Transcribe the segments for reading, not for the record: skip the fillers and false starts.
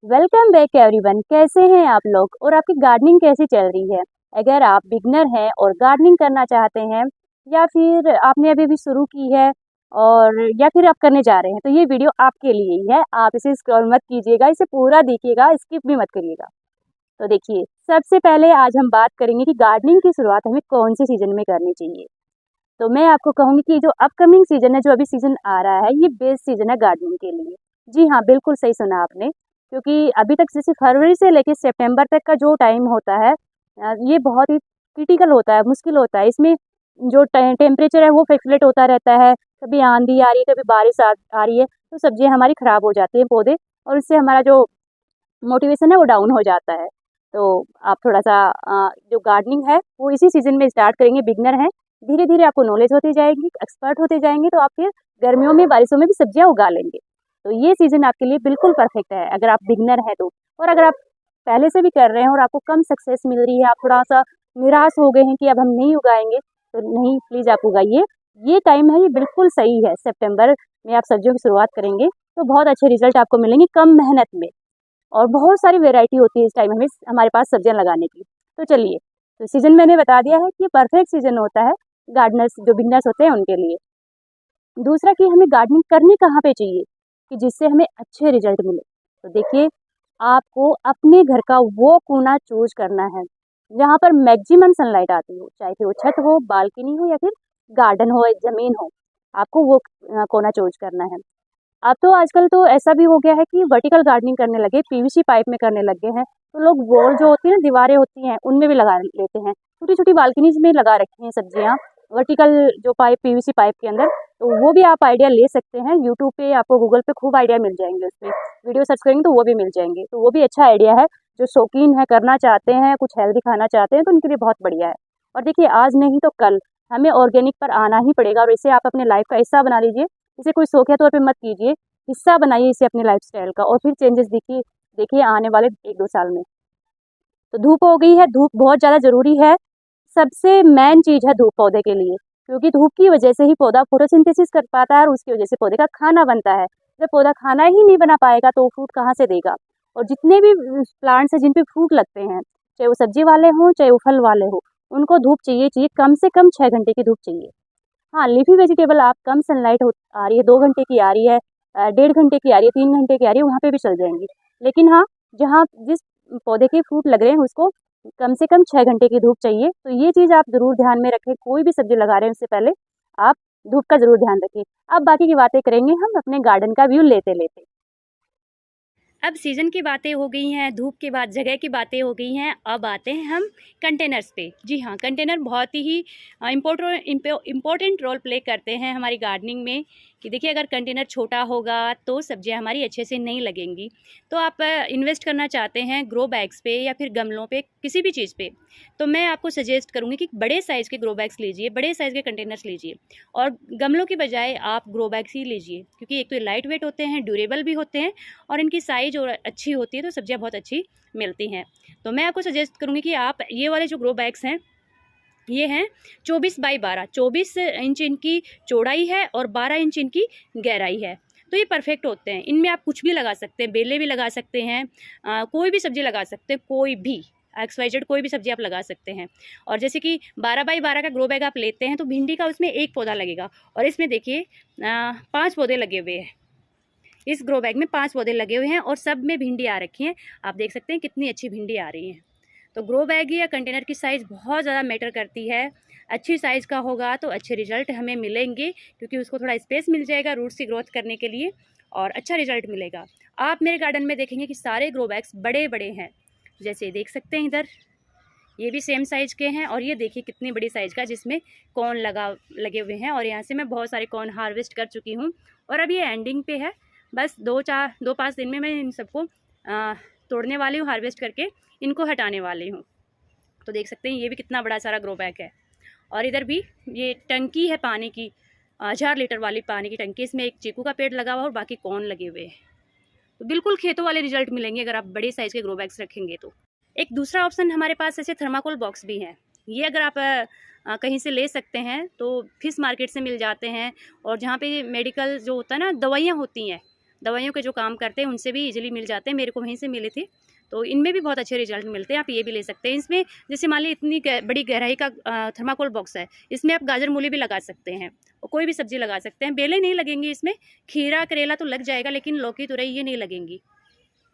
Welcome back everyone. कैसे हैं आप लोग और आपकी गार्डनिंग कैसी चल रही है? अगर आप बिगनर हैं और गार्डनिंग करना चाहते हैं या फिर आपने अभी भी शुरू की है और या फिर आप करने जा रहे हैं तो ये वीडियो आपके लिए ही है। आप इसे स्क्रॉल मत कीजिएगा, इसे पूरा देखिएगा, स्किप भी मत करिएगा। तो देखिए, सबसे पहले आज हम बात करेंगे कि गार्डनिंग की शुरुआत हमें कौन से सीजन में करनी चाहिए। तो मैं आपको कहूँगी कि जो अपकमिंग सीजन है, जो अभी सीजन आ रहा है, ये बेस्ट सीजन है गार्डनिंग के लिए। जी हाँ, बिल्कुल सही सुना आपने। क्योंकि अभी तक जैसे फरवरी से लेकर सितंबर तक का जो टाइम होता है, ये बहुत ही क्रिटिकल होता है, मुश्किल होता है। इसमें जो टेम्परेचर है वो फ्लक्चुएट होता रहता है। कभी आंधी आ रही है, कभी बारिश आ रही है, तो सब्जियां हमारी खराब हो जाती हैं, पौधे, और इससे हमारा जो मोटिवेशन है वो डाउन हो जाता है। तो आप थोड़ा सा जो गार्डनिंग है वो इसी सीजन में स्टार्ट करेंगे, बिगनर हैं, धीरे धीरे आपको नॉलेज होती जाएगी, एक्सपर्ट होते जाएंगे, तो आप फिर गर्मियों में, बारिशों में भी सब्जियां उगा लेंगे। तो ये सीजन आपके लिए बिल्कुल परफेक्ट है अगर आप बिगनर हैं तो। और अगर आप पहले से भी कर रहे हैं और आपको कम सक्सेस मिल रही है, आप थोड़ा सा निराश हो गए हैं कि अब हम नहीं उगाएंगे, तो नहीं, प्लीज़ आप उगाइए। ये टाइम है, ये बिल्कुल सही है। सितंबर में आप सब्जियों की शुरुआत करेंगे तो बहुत अच्छे रिजल्ट आपको मिलेंगे कम मेहनत में। और बहुत सारी वैरायटी होती है इस टाइम हमें हमारे पास सब्जियां लगाने की। तो चलिए, तो सीजन मैंने बता दिया है कि ये परफेक्ट सीजन होता है गार्डनर्स, जो बिगनर्स होते हैं उनके लिए। दूसरा कि हमें गार्डनिंग करनी कहाँ पे चाहिए कि जिससे हमें अच्छे रिजल्ट मिले। तो देखिए, आपको अपने घर का वो कोना चूज करना है जहाँ पर मैक्सिमम सनलाइट आती हो, चाहे फिर वो छत हो, बालकनी हो, या फिर गार्डन हो, जमीन हो। आपको वो कोना चूज करना है। अब तो आजकल तो ऐसा भी हो गया है कि वर्टिकल गार्डनिंग करने लगे, पीवीसी पाइप में करने लग गए हैं। तो लोग वॉल जो होती है ना, दीवारें होती हैं, उनमें भी लगा लेते हैं। छोटी छोटी बालकनीज में लगा रखी हैं सब्जियां, वर्टिकल जो पाइप, पीवीसी पाइप के अंदर। तो वो भी आप आइडिया ले सकते हैं। यूट्यूब पे आपको, गूगल पे खूब आइडिया मिल जाएंगे, उसमें वीडियो सर्च करेंगे तो वो भी मिल जाएंगे। तो वो भी अच्छा आइडिया है। जो शौकीन है, करना चाहते हैं, कुछ हेल्दी खाना चाहते हैं, तो उनके लिए बहुत बढ़िया है। और देखिए, आज नहीं तो कल हमें ऑर्गेनिक पर आना ही पड़ेगा, और इसे आप अपने लाइफ का हिस्सा बना लीजिए। इसे कोई शौकिया तौर पर मत कीजिए, हिस्सा बनाइए इसे अपने लाइफस्टाइल का, और फिर चेंजेस देखिए देखिए आने वाले 1-2 साल में। तो धूप हो गई है, धूप बहुत ज़्यादा ज़रूरी है। सबसे मेन चीज़ है धूप पौधे के लिए, क्योंकि धूप की वजह से ही पौधा फोटोसिंथेसिस कर पाता है, और उसकी वजह से पौधे का खाना बनता है। जब पौधा खाना ही नहीं बना पाएगा तो फ्रूट कहाँ से देगा। और जितने भी प्लांट्स हैं जिन पे फ्रूट लगते हैं, चाहे वो सब्जी वाले हों, चाहे वो फल वाले हों, उनको धूप चाहिए चाहिए, कम से कम 6 घंटे की धूप चाहिए। हाँ, लीफी वेजिटेबल आप कम सनलाइट आ रही है, 2 घंटे की आ रही है, 1.5 घंटे की आ रही है, 3 घंटे की आ रही है, वहाँ पे भी चल जाएंगी। लेकिन हाँ, जहाँ जिस पौधे के फ्रूट लग रहे हैं उसको कम से कम 6 घंटे की धूप चाहिए। तो ये चीज़ आप ज़रूर ध्यान में रखें। कोई भी सब्जी लगा रहे हैं उससे पहले आप धूप का ज़रूर ध्यान रखें। अब बाकी की बातें करेंगे हम अपने गार्डन का व्यू लेते लेते। अब सीज़न की बातें हो गई हैं, धूप के बाद जगह की बातें हो गई हैं, अब आते हैं हम कंटेनर्स पे। जी हाँ, कंटेनर बहुत ही इम्पोर्टेंट रोल प्ले करते हैं हमारी गार्डनिंग में। कि देखिए, अगर कंटेनर छोटा होगा तो सब्जियां हमारी अच्छे से नहीं लगेंगी। तो आप इन्वेस्ट करना चाहते हैं ग्रो बैग्स पे या फिर गमलों पे, किसी भी चीज़ पे, तो मैं आपको सजेस्ट करूँगी कि बड़े साइज़ के ग्रो बैग्स लीजिए, बड़े साइज़ के कंटेनर्स लीजिए, और गमलों की बजाय आप ग्रो बैग्स ही लीजिए, क्योंकि एक तो लाइट वेट होते हैं, ड्यूरेबल भी होते हैं, और इनकी साइज और अच्छी होती है, तो सब्जियां बहुत अच्छी मिलती हैं। तो मैं आपको सजेस्ट करूँगी कि आप ये वाले जो ग्रो बैग्स हैं, ये हैं 24x12, 24 इंच इनकी चौड़ाई है और 12 इंच इनकी गहराई है। तो ये परफेक्ट होते हैं। इनमें आप कुछ भी लगा सकते हैं, बेले भी लगा सकते हैं, कोई भी सब्जी लगा सकते हैं, कोई भी XYZ कोई भी सब्जी आप लगा सकते हैं। और जैसे कि 12x12 का ग्रो बैग आप लेते हैं तो भिंडी का उसमें एक पौधा लगेगा, और इसमें देखिए 5 पौधे लगे हुए हैं। इस ग्रो बैग में 5 पौधे लगे हुए हैं और सब में भिंडी आ रखी है। आप देख सकते हैं कितनी अच्छी भिंडी आ रही है। तो ग्रो बैग या कंटेनर की साइज़ बहुत ज़्यादा मैटर करती है। अच्छी साइज़ का होगा तो अच्छे रिजल्ट हमें मिलेंगे, क्योंकि उसको थोड़ा स्पेस मिल जाएगा रूट्स की ग्रोथ करने के लिए, और अच्छा रिजल्ट मिलेगा। आप मेरे गार्डन में देखेंगे कि सारे ग्रो बैग्स बड़े बड़े हैं। जैसे देख सकते हैं इधर, ये भी सेम साइज़ के हैं, और ये देखिए कितनी बड़ी साइज़ का, जिसमें कॉर्न लगे हुए हैं। और यहाँ से मैं बहुत सारे कॉर्न हार्वेस्ट कर चुकी हूँ, और अब ये एंडिंग पे है। बस 2-5 दिन में मैं इन सबको तोड़ने वाली हूँ, हार्वेस्ट करके इनको हटाने वाली हूँ। तो देख सकते हैं ये भी कितना बड़ा सारा ग्रो बैग है। और इधर भी ये टंकी है पानी की, 1000 लीटर वाली पानी की टंकी। इसमें एक चीकू का पेड़ लगा हुआ और बाकी कॉर्न लगे हुए हैं। तो बिल्कुल खेतों वाले रिजल्ट मिलेंगे अगर आप बड़े साइज़ के ग्रो बैग्स रखेंगे तो। एक दूसरा ऑप्शन हमारे पास ऐसे थर्माकोल बॉक्स भी हैं। ये अगर आप कहीं से ले सकते हैं तो फिश मार्केट से मिल जाते हैं, और जहाँ पे मेडिकल जो होता है ना, दवाइयाँ होती हैं, दवाइयों के जो काम करते हैं उनसे भी ईजिली मिल जाते हैं, मेरे को वहीं से मिले थे। तो इनमें भी बहुत अच्छे रिजल्ट मिलते हैं, आप ये भी ले सकते हैं। इसमें जैसे मान ली इतनी बड़ी गहराई का थर्माकोल बॉक्स है, इसमें आप गाजर मूली भी लगा सकते हैं और कोई भी सब्जी लगा सकते हैं। बेलें नहीं लगेंगी इसमें, खीरा करेला तो लग जाएगा लेकिन लौकी तुरई ये नहीं लगेंगी,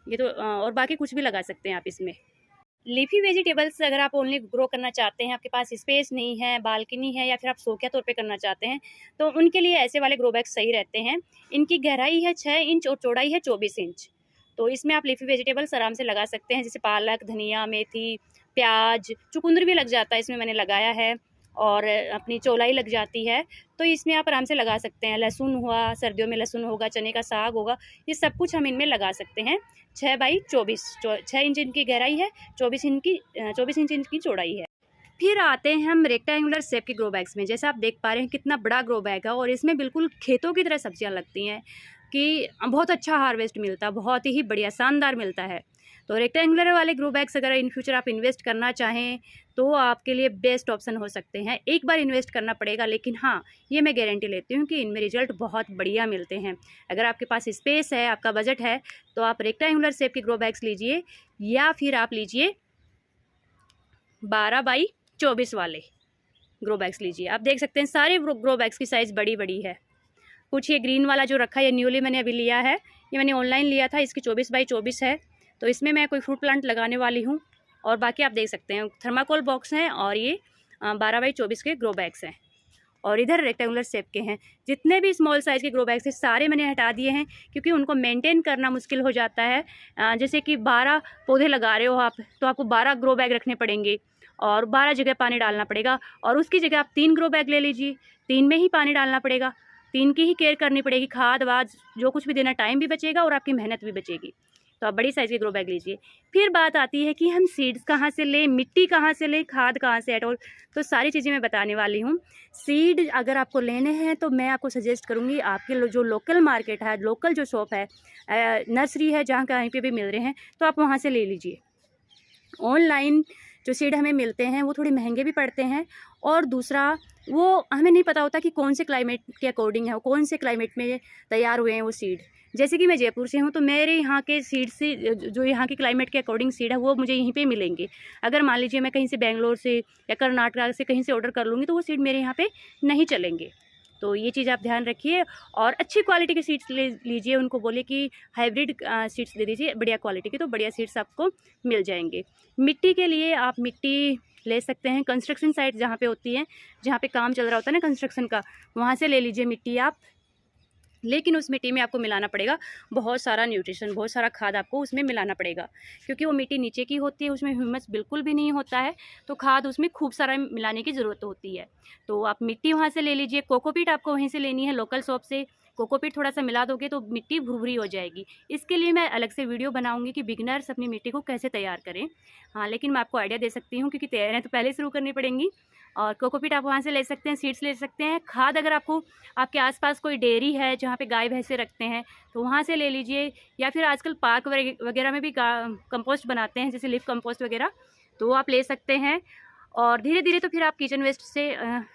ये तो और बाकी कुछ भी लगा सकते हैं आप इसमें। लीफी वेजिटेबल्स अगर आप ओनली ग्रो करना चाहते हैं, आपके पास स्पेस नहीं है, बालकनी है या फिर आप शौकिया तौर पे करना चाहते हैं, तो उनके लिए ऐसे वाले ग्रो बैग्स सही रहते हैं। इनकी गहराई है 6 इंच और चौड़ाई है 24 इंच। तो इसमें आप लीफी वेजिटेबल्स आराम से लगा सकते हैं, जैसे पालक, धनिया, मेथी, प्याज, चुकंदर भी लग जाता है इसमें, मैंने लगाया है, और अपनी चौलाई लग जाती है। तो इसमें आप आराम से लगा सकते हैं। लहसुन हुआ, सर्दियों में लहसुन होगा, चने का साग होगा, ये सब कुछ हम इनमें लगा सकते हैं। 6 बाई 24 6 इंच इनकी गहराई है, 24 इंच इनकी चौड़ाई है। फिर आते हैं हम रेक्टेंगुलर शेप के ग्रो बैग्स में। जैसे आप देख पा रहे हैं कितना बड़ा ग्रो बैग है और इसमें बिल्कुल खेतों की तरह सब्जियां लगती हैं कि बहुत अच्छा हार्वेस्ट मिलता है, बहुत ही बढ़िया शानदार मिलता है। तो रेक्टेंगुलर वाले ग्रो बैग्स अगर इन फ्यूचर आप इन्वेस्ट करना चाहें तो आपके लिए बेस्ट ऑप्शन हो सकते हैं। एक बार इन्वेस्ट करना पड़ेगा, लेकिन हाँ, ये मैं गारंटी लेती हूँ कि इनमें रिजल्ट बहुत बढ़िया मिलते हैं। अगर आपके पास स्पेस है, आपका बजट है, तो आप रेक्टेंगुलर शेप के ग्रो बैग्स लीजिए या फिर आप लीजिए 12 बाई 24 वाले ग्रो बैग्स लीजिए। आप देख सकते हैं सारे ग्रो बैग्स की साइज़ बड़ी बड़ी है। कुछ ये ग्रीन वाला जो रखा है, ये न्यूली मैंने अभी लिया है, ये मैंने ऑनलाइन लिया था, इसकी 24 बाई 24 है। तो इसमें मैं कोई फ्रूट प्लांट लगाने वाली हूँ। और बाकी आप देख सकते हैं थर्माकोल बॉक्स हैं और ये 12 बाई 24 के ग्रो बैग्स हैं और इधर रेक्टेंगुलर शेप के हैं। जितने भी स्मॉल साइज़ के ग्रो बैग्स हैं सारे मैंने हटा दिए हैं, क्योंकि उनको मेंटेन करना मुश्किल हो जाता है। जैसे कि 12 पौधे लगा रहे हो आप, तो आपको 12 ग्रो बैग रखने पड़ेंगे और 12 जगह पानी डालना पड़ेगा, और उसकी जगह आप 3 ग्रो बैग ले लीजिए, 3 में ही पानी डालना पड़ेगा, 3 की ही केयर करनी पड़ेगी, खाद वाद जो कुछ भी देना, टाइम भी बचेगा और आपकी मेहनत भी बचेगी। तो आप बड़ी साइज़ के ग्रो बैग लीजिए। फिर बात आती है कि हम सीड्स कहाँ से लें, मिट्टी कहाँ से लें, खाद कहाँ से एट ऑल, तो सारी चीज़ें मैं बताने वाली हूँ। सीड अगर आपको लेने हैं तो मैं आपको सजेस्ट करूँगी आपके जो लोकल मार्केट है, लोकल जो शॉप है, नर्सरी है, जहाँ कहीं पे भी मिल रहे हैं, तो आप वहाँ से ले लीजिए। ऑनलाइन जो सीड हमें मिलते हैं वो थोड़े महंगे भी पड़ते हैं, और दूसरा वो हमें नहीं पता होता कि कौन से क्लाइमेट के अकॉर्डिंग है, कौन से क्लाइमेट में तैयार हुए हैं वो सीड। जैसे कि मैं जयपुर से हूँ, तो मेरे यहाँ के सीड से जो यहाँ के क्लाइमेट के अकॉर्डिंग सीड है वो मुझे यहीं पे मिलेंगे। अगर मान लीजिए मैं कहीं से बेंगलोर से या कर्नाटक से कहीं से ऑर्डर कर लूँगी तो वो सीड मेरे यहाँ पे नहीं चलेंगे। तो ये चीज़ आप ध्यान रखिए, और अच्छी क्वालिटी के सीड्स ले लीजिए। उनको बोले कि हाइब्रिड सीड्स दे दीजिए बढ़िया क्वालिटी के, तो बढ़िया सीड्स आपको मिल जाएंगे। मिट्टी के लिए आप मिट्टी ले सकते हैं कंस्ट्रक्शन साइट जहाँ पे होती है, जहाँ पे काम चल रहा होता है ना कंस्ट्रक्शन का, वहाँ से ले लीजिए मिट्टी आप। लेकिन उस मिट्टी में आपको मिलाना पड़ेगा बहुत सारा न्यूट्रिशन, बहुत सारा खाद आपको उसमें मिलाना पड़ेगा, क्योंकि वो मिट्टी नीचे की होती है, उसमें ह्यूमस बिल्कुल भी नहीं होता है, तो खाद उसमें खूब सारा मिलाने की ज़रूरत होती है। तो आप मिट्टी वहाँ से ले लीजिए। कोकोपीट आपको वहीं से लेनी है, लोकल शॉप से। कोकोपीट थोड़ा सा मिला दोगे तो मिट्टी भुरभुरी हो जाएगी। इसके लिए मैं अलग से वीडियो बनाऊंगी कि बिगिनर्स अपनी मिट्टी को कैसे तैयार करें। हाँ, लेकिन मैं आपको आइडिया दे सकती हूँ, क्योंकि तैयारियाँ तो पहले शुरू करनी पड़ेंगी। और कोकोपीट आप वहाँ से ले सकते हैं, सीड्स ले सकते हैं। खाद अगर आपको आपके आसपास कोई डेयरी है जहाँ पे गाय भैंसे रखते हैं तो वहाँ से ले लीजिए, या फिर आजकल पार्क वगैरह में भी कंपोस्ट बनाते हैं, जैसे लिव कंपोस्ट वगैरह, तो वो आप ले सकते हैं। और धीरे धीरे तो फिर आप किचन वेस्ट से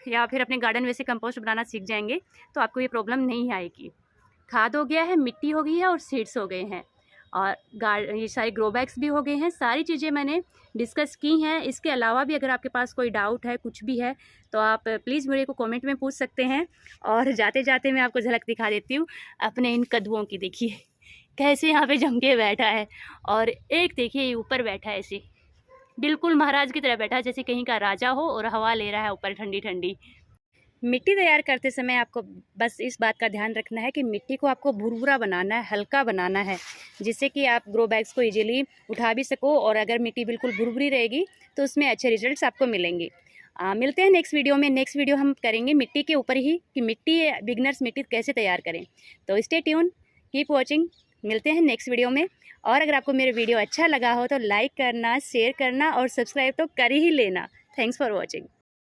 या फिर अपने गार्डन वेस्ट से कंपोस्ट बनाना सीख जाएंगे, तो आपको ये प्रॉब्लम नहीं आएगी। खाद हो गया है, मिट्टी हो गई है और सीड्स हो गए हैं, और ये सारे ग्रो बैग्स भी हो गए हैं। सारी चीज़ें मैंने डिस्कस की हैं। इसके अलावा भी अगर आपके पास कोई डाउट है, कुछ भी है, तो आप प्लीज़ मेरे को कमेंट में पूछ सकते हैं। और जाते जाते मैं आपको झलक दिखा देती हूँ अपने इन कद्दुओं की। देखिए कैसे यहाँ पे जम के बैठा है, और एक देखिए ऊपर बैठा है, ऐसे बिल्कुल महाराज की तरह बैठा है, जैसे कहीं का राजा हो और हवा ले रहा है ऊपर ठंडी ठंडी। मिट्टी तैयार करते समय आपको बस इस बात का ध्यान रखना है कि मिट्टी को आपको भुरभुरा बनाना है, हल्का बनाना है, जिससे कि आप ग्रो बैग्स को इजीली उठा भी सको। और अगर मिट्टी बिल्कुल भुरभुरी रहेगी तो उसमें अच्छे रिजल्ट्स आपको मिलेंगे। मिलते हैं नेक्स्ट वीडियो में। नेक्स्ट वीडियो हम करेंगे मिट्टी के ऊपर ही, कि बिगनर्स मिट्टी कैसे तैयार करें। तो स्टे ट्यून, कीप वॉचिंग। मिलते हैं नेक्स्ट वीडियो में। और अगर आपको मेरा वीडियो अच्छा लगा हो तो लाइक करना, शेयर करना और सब्सक्राइब तो कर ही लेना। Thanks for watching.